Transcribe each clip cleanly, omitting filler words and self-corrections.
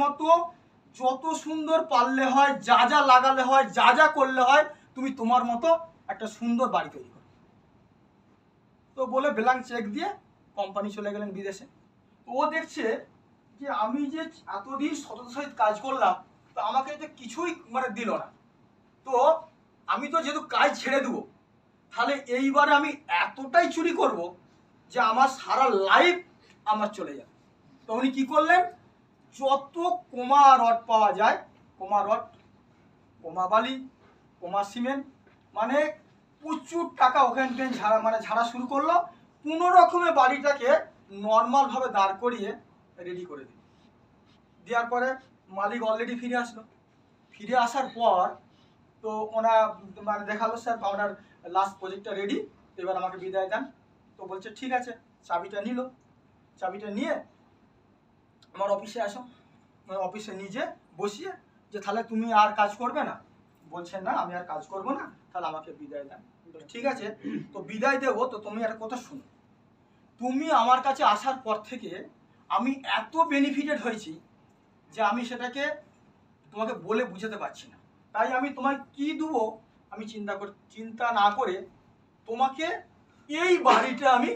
মতো যত সুন্দর পারলে হয়, যা যা লাগালে হয়, যা যা করলে হয়, তুমি তোমার মতো একটা সুন্দর বাড়ি তৈরি করো। তো বলে ব্ল্যাঙ্ক চেক দিয়ে কোম্পানি চলে গেলেন বিদেশে। তো ও দেখছে যে আমি যে এতদিন সততার সহিত কাজ করলাম, তো আমাকে তো কিছুই দিল না। তো আমি তো যেহেতু কাজ ছেড়ে দেবো, তাহলে এইবারে আমি এতটাই চুরি করব যে আমার সারা লাইফ আমার চলে যাবে। তো উনি কি করলেন, যত কোমা রড পাওয়া যায়, কোমা রড, কোমা বালি, কোমা সিমেন্ট, প্রচুর টাকা ওখান থেকে ঝাড়া শুরু করলো। কোনো রকমের বাড়িটাকে নর্মালভাবে দাঁড় করিয়ে রেডি করে দিল। দেওয়ার পরে মালিক অলরেডি ফিরে আসলো। ফিরে আসার পর তো ওনার দেখালো, স্যার আপনার লাস্ট প্রজেক্টটা রেডি, এবার আমাকে বিদায় দেন। তো বলছে ঠিক আছে। চাবিটা নিল, চাবিটা নিয়ে আমার অফিসে আসো। অফিসে নিজে বসিয়ে যে তাহলে তুমি আর কাজ করবে না? বলছেন না, আমি আর কাজ করব না, তাহলে আমাকে বিদায় দেন। ঠিক আছে, তো বিদায় দেবো, তো তুমি একটা কথা শুনো, তুমি আমার কাছে আসার পর থেকে আমি এত বেনিফিটেড হয়েছি যে আমি সেটাকে তোমাকে বলে বুঝাতে পারছি না। তাই আমি তোমায় কি দেবো আমি চিন্তা না করে তোমাকে এই বাড়িটা আমি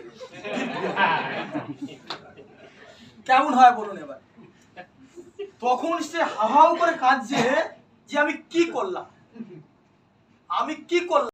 কেমন হয় বলুন এবার। তখন সে হাহাও করে কাঁদছে যে আমি কি করলাম, আমি কি করলাম।